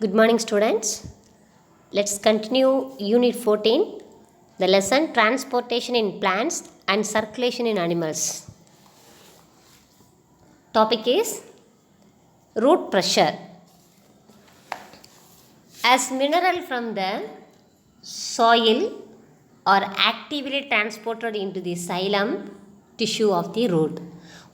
Good morning, students. Let's continue Unit 14, the lesson Transportation in Plants and Circulation in Animals. Topic is root pressure. As mineral from the soil are actively transported into the xylem tissue of the root,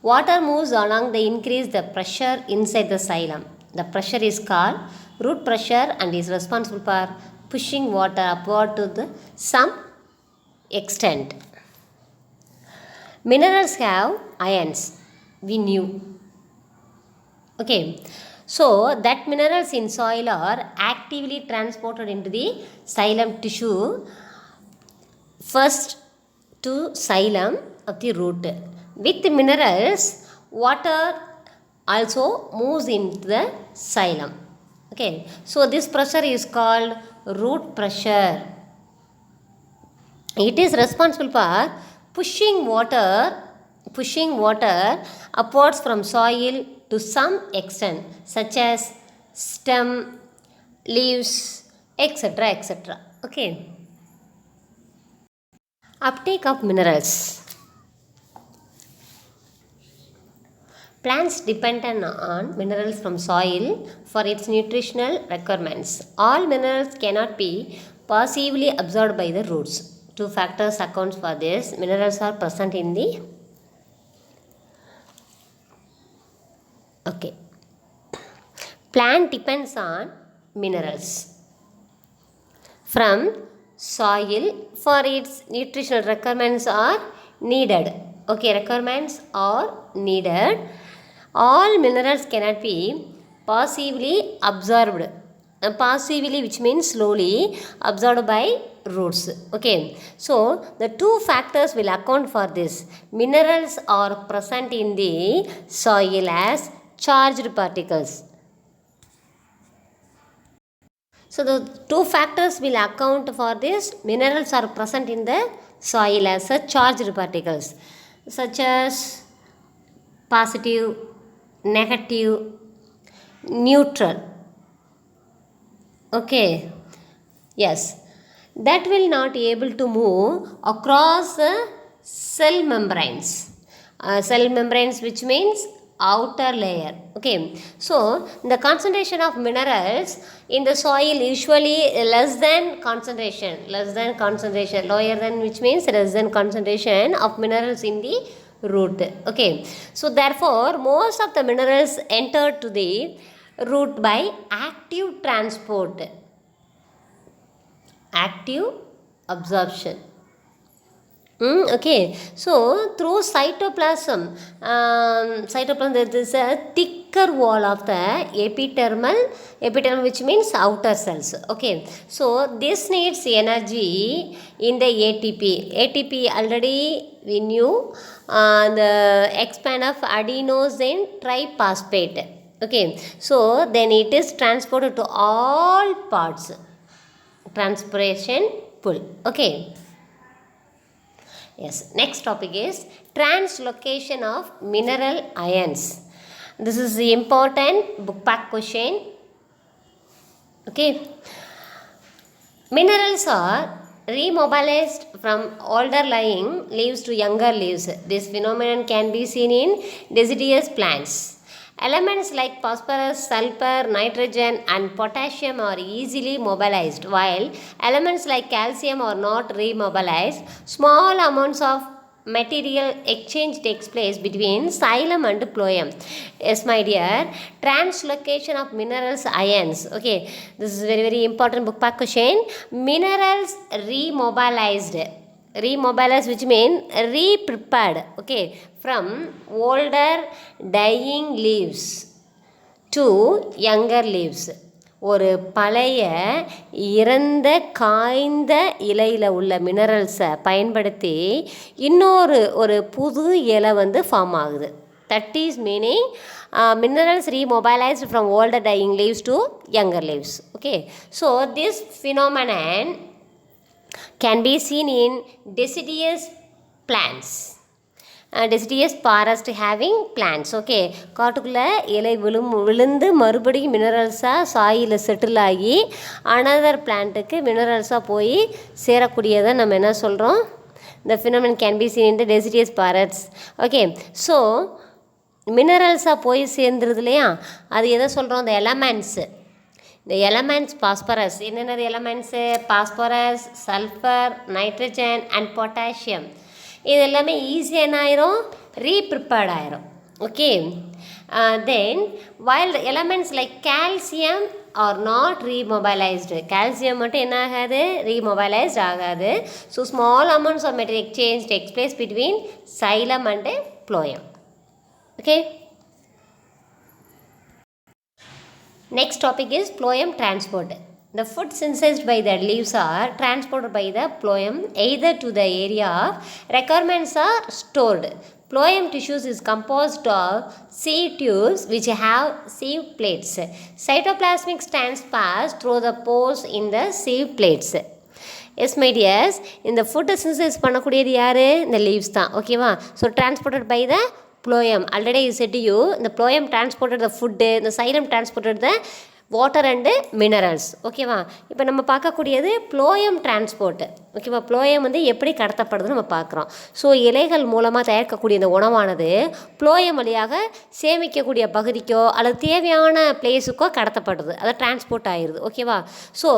water moves along the increase the pressure inside the xylem. The pressure is called root pressure and is responsible for pushing water upward to some extent. Minerals have ions, we knew. Okay, so that minerals in soil are actively transported into the xylem tissue, first to xylem of the root. With the minerals, water also moves into the xylem. Okay, so this pressure is called root pressure. It is responsible for pushing water upwards from soil to some extent, such as stem, leaves, etc. etc. Okay. Uptake of minerals. Plants depend on minerals from soil for its nutritional requirements. All minerals cannot be passively absorbed by the roots. Two factors account for this. Minerals are present in the plant depends on minerals from soil for its nutritional requirements are needed. Requirements are needed. All minerals cannot be passively absorbed. Passively, which means slowly, absorbed by roots. So the two factors will account for this. Minerals are present in the soil as charged particles. So the two factors will account for this. Minerals are present in the soil as charged particles, such as positive, negative, neutral. Yes, that will not able to move across cell membranes. Cell membranes, which means outer layer. So the concentration of minerals in the soil usually less than concentration, lower than, which means less than concentration of minerals in the root. So therefore most of the minerals enter to the root by active transport, active absorption. So through cytoplasm, there is a thicker wall of the epidermal, which means outer cells. So this needs energy in the ATP already we knew, the expand of adenosine triphosphate. So then it is transported to all parts, transpiration pull. Yes, next topic is translocation of mineral ions. This is the important book pack question. Minerals are remobilized from older lying leaves to younger leaves. This phenomenon can be seen in deciduous plants. Elements like phosphorus, sulfur, nitrogen and potassium are easily mobilized, while elements like calcium are not remobilized. Small amounts of material exchange takes place between xylem and phloem. Yes, my dear, translocation of minerals ions. This is very, very important book pack question. Minerals remobilized, which means re-prepared, from older dying leaves to younger leaves. ஒரு பழைய இறந்த காய்ந்த இலையில் உள்ள மினரல்ஸை பயன்படுத்தி ஒரு புது இலை ஃபார்ம் ஆகுது. That is meaning minerals remobilized from older dying leaves to younger leaves. So this phenomenon can be seen in deciduous plants. deciduous forest having plants. Okay, காட்டுக்குள்ளே இலை விழுந்து மறுபடியும் மினரல்ஸாக சாயில் செட்டில் ஆகி அனதர் பிளான்ட்டுக்கு மினரல்ஸாக போய் சேரக்கூடியதை நம்ம என்ன சொல்கிறோம்? The phenomenon can be seen in the deciduous forests. Okay, so மினரல்ஸாக போய் சேர்ந்துருது இல்லையா, அது எதை சொல்கிறோம்? இந்த எலமெண்ட்ஸு. இந்த எலமெண்ட்ஸ் பாஸ்பரஸ், என்னென்ன elements? Phosphorus, sulphur, nitrogen and potassium. இது எல்லாமே ஈஸியாக என்ன ஆயிரும்? ரீப்ரிப்பேர்ட் ஆயிரும். Okay, then while elements like calcium are not remobilised. கால்சியம் மட்டும் என்ன ஆகாது? ரீமொபைலைஸ்ட் ஆகாது. So small amounts of material exchange takes place between xylem and phloem. Okay, next topic is phloem transport. The food synthesized by the leaves are transported by the phloem either to the area of requirements are stored. Phloem tissues is composed of sieve tubes which have sieve plates. Cytoplasmic strands pass through the pores in the sieve plates. Yes my dears, இந்த ஃபுட்டை synthesize பண்ணக்கூடியது யார்? இந்த leaves தான். ஓகேவா? So transported by the phloem. Already I said to you, the phloem transported the food, the xylem transported the water and minerals. ஓகேவா? இப்போ நம்ம பார்க்கக்கூடியது phloem டிரான்ஸ்போர்ட்டு. ஓகேவா? phloem வந்து எப்படி கடத்தப்படுதுன்னு நம்ம பார்க்குறோம். ஸோ இலைகள் மூலமாக தயாரிக்கக்கூடிய இந்த உணவானது phloem வழியாக சேமிக்கக்கூடிய பகுதிக்கோ அல்லது தேவையான பிளேஸுக்கோ கடத்தப்படுது, அதை டிரான்ஸ்போர்ட் ஆயிடுது. ஓகேவா? ஸோ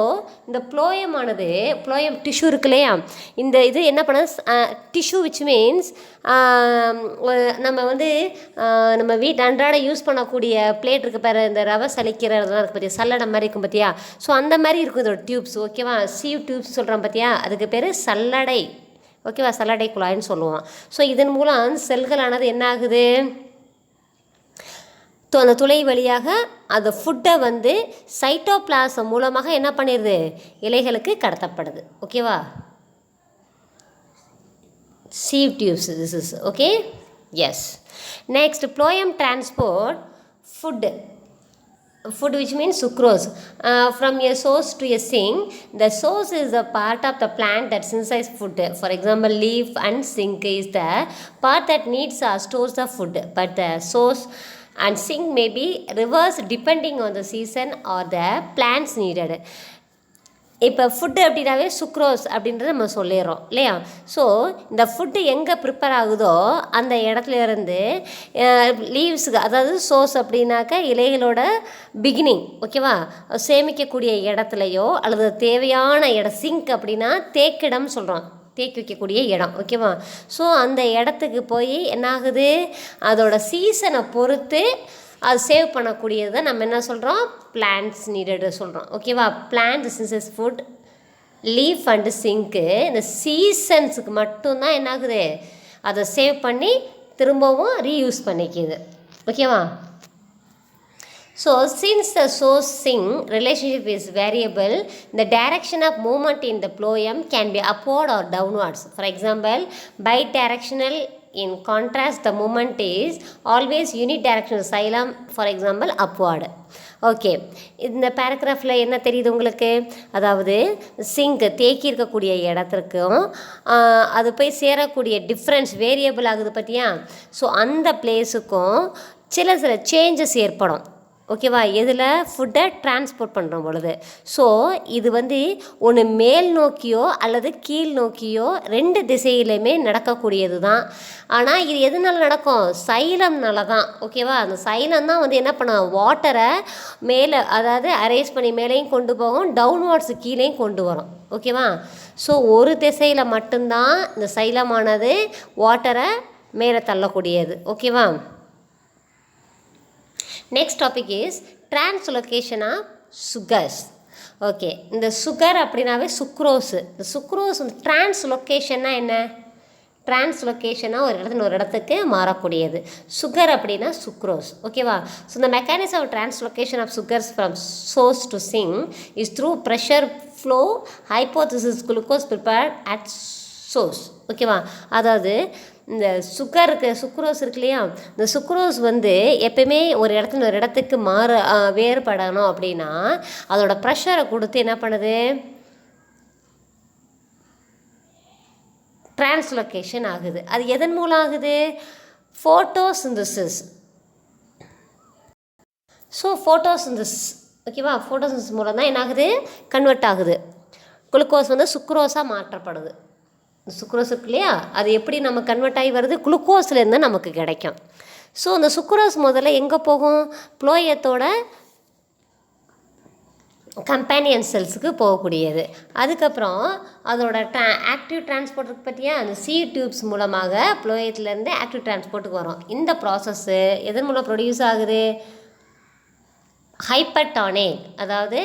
இந்த phloem ஆனது, phloem டிஷ்யூ இருக்கு இல்லையா, இந்த இது என்ன பண்ணுது? டிஷ்யூ விச் மீன்ஸ் நம்ம வந்து நம்ம அன்றாட யூஸ் பண்ணக்கூடிய பிளேட் இருக்குது பாரு, இந்த ரவை சலிக்கிறதுலாம் இருக்குது பார்த்தியா, சல்லடை மாதிரி இருக்கும் பார்த்தியா, ஸோ அந்த மாதிரி இருக்கும் இதோட டியூப்ஸ். ஓகேவா? சீவ் டியூப்ஸ் சொல்கிறோம் பார்த்தியா, அதுக்கு பேர் சல்லடை. ஓகேவா? சல்லடை குழாய்ன்னு சொல்லுவோம். ஸோ இதன் மூலம் செல்களானது என்ன ஆகுது? அந்த துளை வழியாக அந்த ஃபுட்டை வந்து சைட்டோபிளாசம் மூலமாக என்ன பண்ணிடுது? இலைகளுக்கு கடத்தப்படுது. ஓகேவா? sieve tubes, this is okay. Yes, next phloem transport food which means sucrose from a source to a sink. The source is a part of the plant that synthesizes food. For example, leaf and sink is the part that needs or stores the food, but the source and sink may be reversed depending on the season or the plants needed. இப்போ food அப்படின்னாவே sucrose அப்படின்றத நம்ம சொல்லிடுறோம் இல்லையா. So இந்த food எங்கே prepare ஆகுதோ அந்த இடத்துல இருந்து லீவ்ஸுக்கு, அதாவது சோர்ஸ் அப்படின்னாக்கா இலைகளோட பிகினிங். ஓகேவா? சேமிக்கக்கூடிய இடத்துலையோ அல்லது தேவையான இடம், சிங்க் அப்படின்னா தேக்கிடம் சொல்கிறோம், தேக்கி வைக்கக்கூடிய இடம். ஓகேவா? ஸோ அந்த இடத்துக்கு போய் என்ன ஆகுது? அதோட சீசனை பொறுத்து அது சேவ் பண்ணக்கூடியதை நம்ம என்ன சொல்கிறோம்? பிளான்ட்ஸ் நீடடு சொல்கிறோம். ஓகேவா? பிளான்ட் சின்சஸ் ஃபுட், லீஃப் அண்டு சிங்க்கு இந்த சீசன்ஸுக்கு மட்டும்தான் என்ன ஆகுது? அதை சேவ் பண்ணி திரும்பவும் ரீயூஸ் பண்ணிக்குது. ஓகேவா? So since the source sink relationship is variable, the direction of movement in the phloem can be upward or downwards. For example, bidirectional. In contrast, the movement is always unidirectional. Xylem, for example, upward. Okay, இந்த பேராகிராஃபில் என்ன தெரியுது உங்களுக்கு? அதாவது sink தேக்கி இருக்கக்கூடிய இடத்துக்கும் அது போய் சேரக்கூடிய டிஃப்ரென்ஸ் வேரியபிள் ஆகுது பார்த்தியா. ஸோ அந்த பிளேஸுக்கும் சில சேஞ்சஸ் ஏற்படும். ஓகேவா? எதில்? ஃபுட்டை டிரான்ஸ்போர்ட் பண்ணுறோம் பொழுது. ஸோ இது வந்து ஒன்று மேல் நோக்கியோ அல்லது கீழ் நோக்கியோ ரெண்டு திசையிலையுமே நடக்கக்கூடியது தான். ஆனால் இது எதனால நடக்கும்? சைலம்னால தான். ஓகேவா? அந்த சைலம் தான் வந்து என்ன பண்ணும்? வாட்டரை மேலே, அதாவது அரேஞ்ச் பண்ணி மேலேயும் கொண்டு போகும், டவுன்வார்ட்ஸு கீழேயும் கொண்டு வரும். ஓகேவா? ஸோ ஒரு திசையில் மட்டும்தான் இந்த சைலமானது வாட்டரை மேலே தள்ளக்கூடியது. ஓகேவா? Next topic is translocation of sugars. Okay, இந்த சுகர் அப்படின்னாவே சுக்ரோஸு. இந்த சுக்ரோஸ் வந்து டிரான்ஸ்லொக்கேஷன்னா என்ன? டிரான்ஸ்லொக்கேஷனாக ஒரு இடத்துல ஒரு இடத்துக்கு மாறக்கூடியது. சுகர் அப்படின்னா சுக்ரோஸ். ஓகேவா? ஸோ இந்த mechanism of translocation of sugars from source to sink is through pressure flow hypothesis glucose prepared at source. ஓகேவா? அதாவது இந்த சுக்ரோஸ் இருக்கு இல்லையா, இந்த சுக்ரோஸ் வந்து எப்பயுமே ஒரு இடத்துல ஒரு இடத்துக்கு வேறுபடணும் அப்படின்னா அதோட ப்ரெஷரை கொடுத்து என்ன பண்ணுது? டிரான்ஸ்லொகேஷன் ஆகுது. அது எதன் மூலம் ஆகுது? ஃபோட்டோசிந்தசிஸ். ஸோ ஃபோட்டோசிந்தசிஸ், ஓகேவா, ஃபோட்டோசிந்தசிஸ் மூலம் தான் என்ன ஆகுது? கன்வெர்ட் ஆகுது. குளுக்கோஸ் வந்து சுக்ரோஸாக மாற்றப்படுது. சுக்ரோஸ் இருக்கு இல்லையா, அது எப்படி நம்ம கன்வெர்ட் ஆகி வருது? குளுக்கோஸ்லேருந்து நமக்கு கிடைக்கும். ஸோ அந்த சுக்ரோஸ் முதல்ல எங்கே போகும்? புளோயத்தோட கம்பேனியன் செல்ஸுக்கு போகக்கூடியது. அதுக்கப்புறம் அதோட ஆக்டிவ் டிரான்ஸ்போர்ட் இருக்கு பற்றியா, அந்த சி டியூப்ஸ் மூலமாக புளோயத்துலேருந்து ஆக்டிவ் டிரான்ஸ்போர்ட்டுக்கு வரும். இந்த ப்ராசஸ்ஸு எதன் மூலம் ப்ரொடியூஸ் ஆகுது? ஹைப்பர்டானிக். அதாவது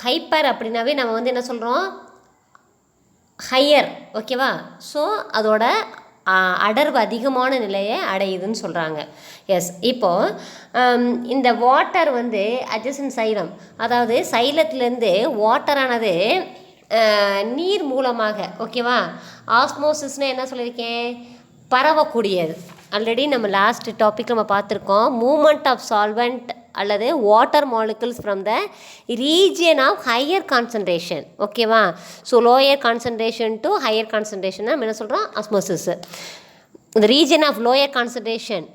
ஹைப்பர் அப்படின்னாவே நம்ம வந்து என்ன சொல்கிறோம்? ஹையர், ஓகேவா. ஸோ அதோட அடர்வு அதிகமான நிலையை அடையுதுன்னு சொல்கிறாங்க. எஸ். இப்போது இந்த வாட்டர் வந்து அட்ஜசன்ட் சைலம், அதாவது சைலத்துலேருந்து வாட்டரானது நீர் மூலமாக, ஓகேவா, ஆஸ்மோசிஸ்னால் என்ன சொல்லியிருக்கேன்? பரவக்கூடியது. ஆல்ரெடி நம்ம லாஸ்ட் டாபிக் நம்ம பார்த்துருக்கோம். மூமெண்ட் ஆஃப் சால்வெண்ட் அல்லது water molecules from the region of higher concentration, ஓகேவா. So lower concentration to higher concentration நம்ம என்ன சொல்கிறோம்? ஆஸ்மோசிஸ். இந்த region of lower concentration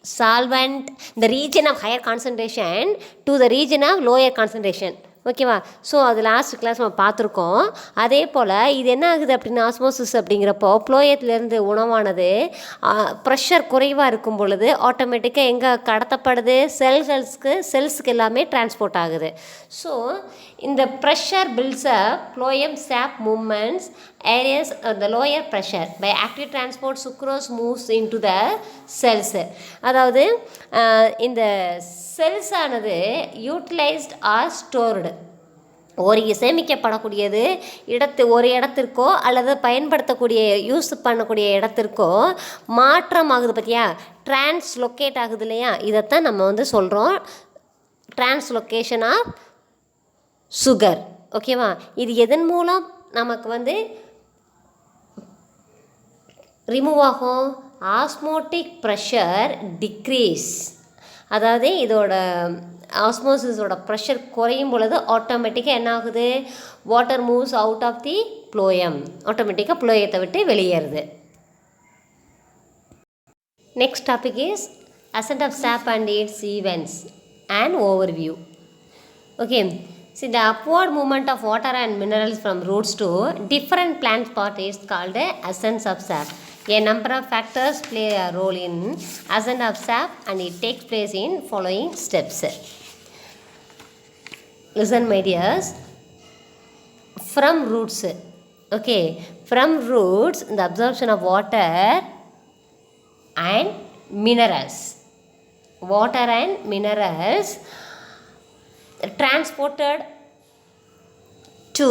solvent, இந்த region of higher concentration to the region of lower concentration, ஓகேவா. So அது last class நம்ம பார்த்துருக்கோம். அதே போல் இது என்ன ஆகுது அப்படின்னா, ஆஸ்மோசிஸ் அப்படிங்கிறப்போ புளோயத்துலேருந்து உணவானது ப்ரெஷர் குறைவாக இருக்கும் பொழுது ஆட்டோமேட்டிக்காக எங்கே கடத்தப்படுது? செல்ஸுக்கு எல்லாமே டிரான்ஸ்போர்ட் ஆகுது. ஸோ இந்த ப்ரெஷர் பில்ட்ஸ் அப் ஃப்ளோயம் சாப் moments areas the lower pressure by active transport sucrose moves into the cells. அதாவது இந்த செல்ஸ் ஆனது யூட்டிலைஸ்ட் ஆர் ஸ்டோர்டு, சேமிக்கப்படக்கூடியது ஒரு இடத்திற்கோ அல்லது பயன்படுத்தக்கூடிய யூஸ் பண்ணக்கூடிய இடத்திற்கோ மாற்றமாகுது பார்த்தியா, டிரான்ஸ்லொக்கேட் ஆகுது இல்லையா. இதைத்தான் நம்ம வந்து சொல்கிறோம் டிரான்ஸ்லொக்கேஷன் ஆஃப் சுகர், ஓகேவா. இது எதன் மூலம் நமக்கு வந்து ரிமூவ் ஆகும்? Osmotic pressure decrease. அதாவது இதோட ஆஸ்மோசிஸோட ப்ரெஷர் குறையும் பொழுது ஆட்டோமேட்டிக்காக என்ன ஆகுது? Water moves out of the phloem, ஆட்டோமேட்டிக்காக ப்ளோயத்தை விட்டு வெளியேறுது. Next topic is ascent of sap and its events and overview. Okay, see the upward movement of water and minerals from roots to different plant part is called the ascent of sap. A number of factors play a role in ascent of sap and it takes place in following steps. Listen my dears, from roots, okay, from roots the absorption of water and minerals, water and minerals transported to,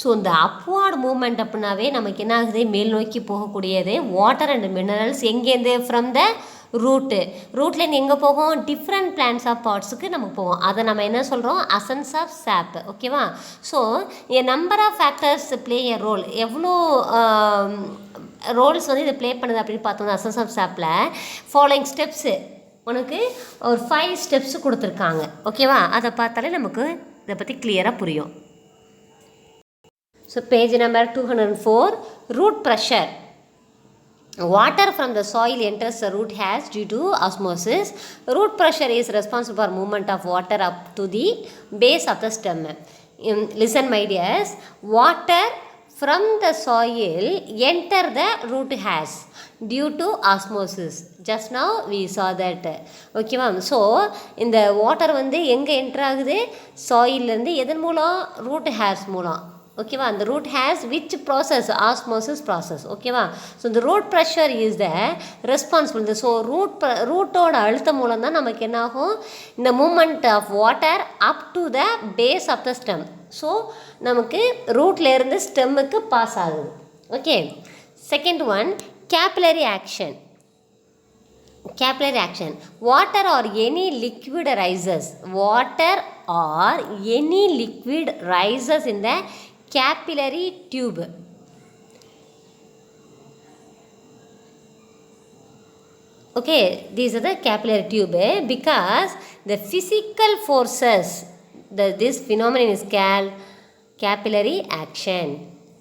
so இந்த upward moment அப்படின்னாவே நமக்கு என்ன ஆகுது? மேல் நோக்கி போகக்கூடியது. Water and minerals எங்கேருந்து? From the ரூட்லேருந்து எங்கே போகும்? டிஃப்ரெண்ட் பிளான்ஸ் ஆஃப் பார்ட்ஸுக்கு நம்ம போவோம். அதை நம்ம என்ன சொல்கிறோம்? அசன்ஸ் ஆஃப் சாப், ஓகேவா. So a number of factors play a role. எவ்வளோ ரோல்ஸ் வந்து இது ப்ளே பண்ணுது அப்படின்னு பார்த்தோம்னா அசன்ஸ் ஆஃப் சாப்பில் ஃபாலோயிங் ஸ்டெப்ஸு உனக்கு ஒரு 5 ஸ்டெப்ஸு கொடுத்துருக்காங்க, ஓகேவா. அதை பார்த்தாலே நமக்கு இதை பற்றி கிளியராக புரியும். So page number 204, root pressure. Water from the soil enters the root hairs due to osmosis. Root pressure is responsible for movement of water up to the base of the stem. Listen my dears, water from the soil enter the root hairs due to osmosis. Just now we saw that, okay ma'am. So இந்த water வந்து எங்கே enter ஆகுது? சாயிலேருந்து. எதன் மூலம்? Root hairs மூலம், ஓகேவா. அந்த root has which process? Osmosis process, ஓகேவா. ஸோ இந்த root pressure is the responsible. So ரூட்டோட அழுத்தம் மூலம் தான் நமக்கு என்ன ஆகும்? இந்த movement of water up to the base of the stem. So நமக்கு ரூட்லேருந்து ஸ்டெம்முக்கு பாஸ் ஆகுது, okay. Second one, capillary action. Capillary action. Water or any liquid rises. Water or any liquid rises in the capillary tube. Okay, these are the capillary tube because the physical forces, this phenomenon is called capillary action.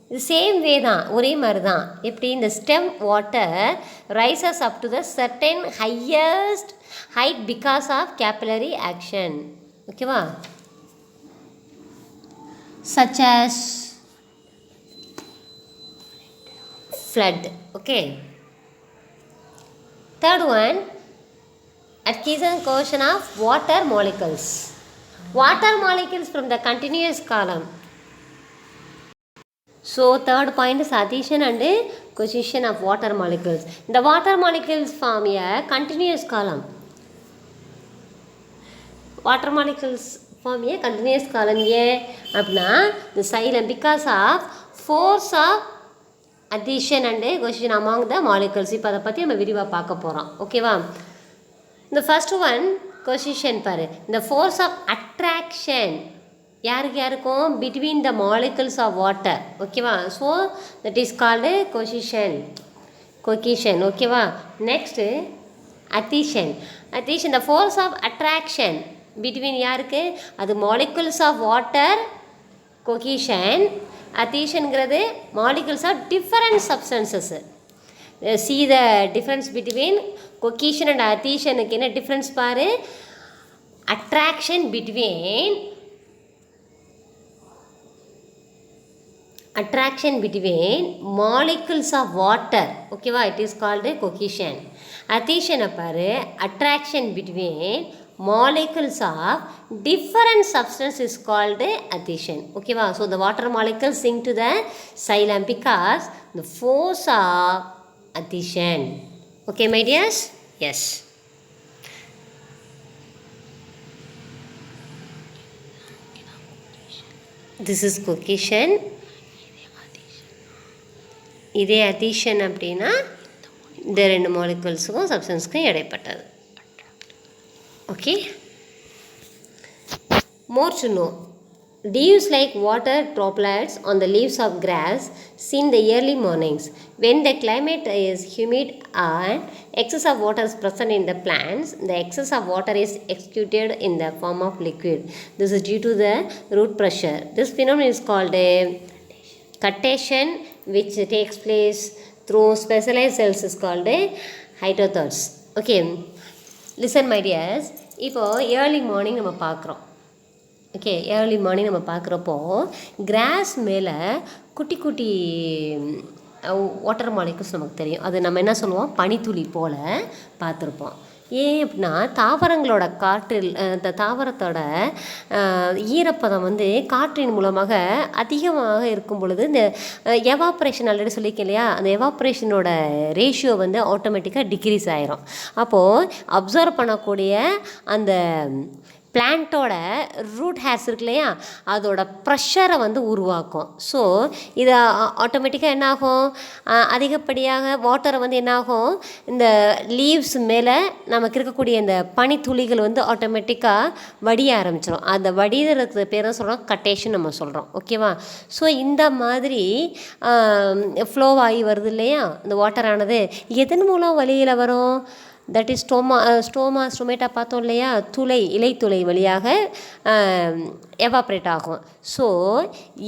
இது same way தான், ஒரே மாதிரி தான். எப்படி இந்த stem water rises up to the certain highest height because of capillary action. ஓகேவா? Such as flood. Okay. Third one, adhesion cohesion of water molecules. Water molecules from the continuous column. So third point is adhesion and cohesion of water molecules. The water molecules form a continuous column. Water molecules form a continuous column. Yeah, apna the xylem because of force of adhesion and cohesion among the molecules. இப்போ அதை பற்றி நம்ம விரிவாக பார்க்க போகிறோம். ஓகேவா? இந்த first one cohesion பாரு. இந்த ஃபோர்ஸ் ஆஃப் அட்ராக்ஷன் யாருக்கு யாருக்கும் between the molecules of water. ஓகேவா? So that is called cohesion. ஓகேவா? Next adhesion. The force of attraction between யாருக்கு? அது மாலிகுல்ஸ் ஆஃப் வாட்டர். cohesion. adhesionங்கிறது molecules of different substances. See the difference between cohesion and adhesion. என்ன difference பாரு? attraction between molecules of water. ஓகேவா? it is called cohesion. adhesion பாரு attraction between molecules of different substance is called adhesion. Okay, so the water molecules sink to the xylem because the force of adhesion. Okay, my dears? Yes. This is cohesion. இதே adhesion அப்படின்னா இந்த ரெண்டு மாலிகுல்ஸுக்கும் சப்ஸ்டன்ஸுக்கும் இடைப்பட்டது. Okay, more to know. Dews like water droplets on the leaves of grass seen the early mornings. When the climate is humid and excess of water is present in the plants, the excess of water is executed in the form of liquid. This is due to the root pressure. This phenomenon is called a cuttation, which takes place through specialized cells is called a hydrotherms. Okay, listen my dears. இப்போது early morning நம்ம பார்க்குறோம். Okay, early morning நம்ம பார்க்குறப்போ cross மேலே குட்டி குட்டி water molecules நமக்கு தெரியும். அது நம்ம என்ன சொல்லுவோம்? பனித்துளி போல் பார்த்துருப்போம். ஏன் அப்படின்னா தாவரங்களோட காற்றில் இந்த தாவரத்தோட ஈரப்பதம் காற்றின் மூலமாக அதிகமாக இருக்கும் பொழுது இந்த எவாப்ரேஷன் ஆல்ரெடி சொல்லியிருக்கேன் இல்லையா, அந்த எவாப்ரேஷனோட ரேஷியோ ஆட்டோமேட்டிக்காக டிக்ரீஸ் ஆகிரும். அப்போது அப்சர்வ் பண்ணக்கூடிய அந்த பிளான்ட்டோட ரூட் ஹேர்ஸ் இருக்கு இல்லையா, அதோட ப்ரெஷரை உருவாக்கும். ஸோ இது ஆட்டோமேட்டிக்காக என்னாகும்? அதிகப்படியாக வாட்டரை என்னாகும்? இந்த லீவ்ஸ் மேலே நமக்கு இருக்கக்கூடிய இந்த பனித்துளிகள் ஆட்டோமேட்டிக்காக வடிய ஆரம்பிச்சிடும். அந்த வடிகிறதுக்கு பேர் சொல்கிறோம் கட்டேஷன் நம்ம சொல்கிறோம். ஓகேவா? ஸோ இந்த மாதிரி ஃப்ளோ ஆகி வருது இல்லையா இந்த வாட்டரானது, எதன் மூலம் வழியில் வரும்? தட் இஸ் ஸ்டோமேட்டா பார்த்தோம் இல்லையா, இலைத்துளை வழியாக எவாப்ரேட் ஆகும். ஸோ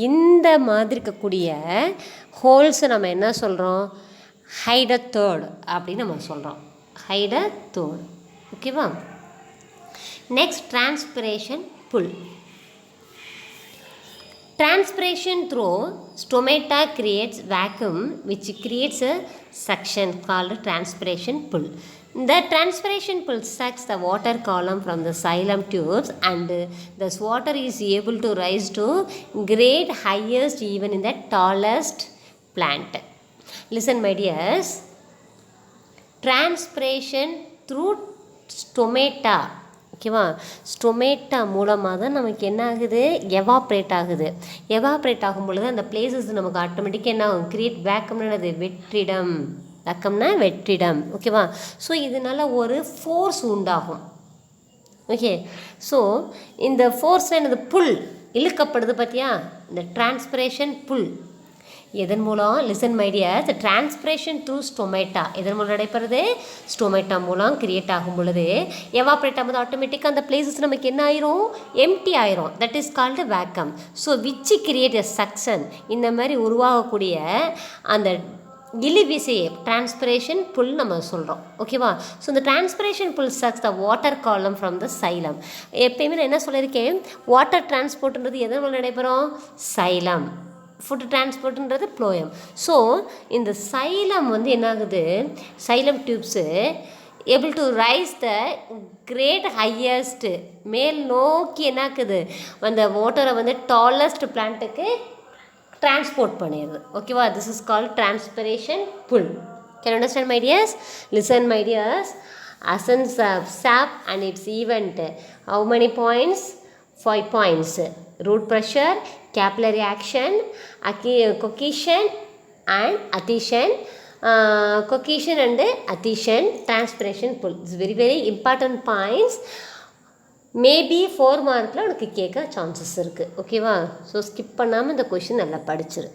இந்த மாதிரி இருக்கக்கூடிய ஹோல்ஸை நம்ம என்ன சொல்கிறோம்? ஹைடத்தோடு அப்படின்னு நம்ம சொல்கிறோம். ஹைடத்தோடு. ஓகேவா? Next transpiration pull. Transpiration through stomata creates vacuum which creates a suction called transpiration pull. The transpiration pull sucks the water column from the xylem tubes and thus water is able to rise to great highest even in the tallest plant. Listen my dears. Transpiration through stomata. ஓகேவா? Stomata மூலமாக தான் நமக்கு என்ன ஆகுது? Evaporate ஆகுது. Evaporate ஆகும் பொழுது அந்த பிளேசஸ் நமக்கு ஆட்டோமேட்டிக்காக என்ன ஆகும்? கிரியேட் வேக்கம்னு வெற்றிடம். வேக்கம்னா வெற்றிடம். ஓகேவா? ஸோ இதனால் ஒரு ஃபோர்ஸ் உண்டாகும். ஓகே, ஸோ இந்த ஃபோர்ஸில் என்னது? புல் இழுக்கப்படுது பார்த்தியா, இந்த டிரான்ஸ்பிரேஷன் புல். எதன் மூலம் listen my tears transpiration through stomata எதன் மூலம் நடைபெறுது ஸ்டொமேட்டா மூலம் கிரியேட் ஆகும் பொழுது எவாப்ரேட் ஆகும்போது ஆட்டோமேட்டிக்காக அந்த பிளேசஸ் நமக்கு என்ன ஆயிரும் எம்டி ஆயிரும் that is called vacuum so which create a suction இந்த மாதிரி உருவாகக்கூடிய அந்த இழுவிசையை டிரான்ஸ்பிரேஷன் புல் நம்ம சொல்கிறோம் ஓகேவா ஸோ இந்த transpiration pull sucks the water column from the xylem எப்பயுமே நான் என்ன சொல்லியிருக்கேன் வாட்டர் டிரான்ஸ்போர்ட்ன்றது எதன் மூலம் நடைபெறும் சைலம் ஃபுட் டிரான்ஸ்போர்ட்ன்றது ப்ளோயம் ஸோ இந்த சைலம் வந்து என்ன ஆகுது xylem tubes able to rise the great highest மேல் நோக்கி என்ன ஆகுது அந்த வாட்டரை வந்து டாலஸ்ட் பிளான்ட்டுக்கு transport பண்ணிடுது ஓகேவா this is called transpiration pull can you understand my dears listen my dears essence of sap and its event how many points 5 points root pressure capillary action cohesion and adhesion cohesion and adhesion transpiration pull it's very important points maybe 4 மார்க்கில் உனக்கு கேட்க chances இருக்குது ஓகேவா so skip பண்ணாமல் இந்த question நல்லா படிச்சிரு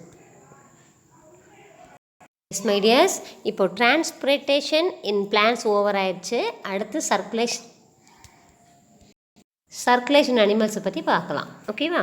S my tears இப்போ டிரான்ஸ்பிரேட்டேஷன் in plants over ஆயிடுச்சு அடுத்து சர்க்குலேஷன் அனிமல்ஸை பற்றி பார்க்கலாம் ஓகேவா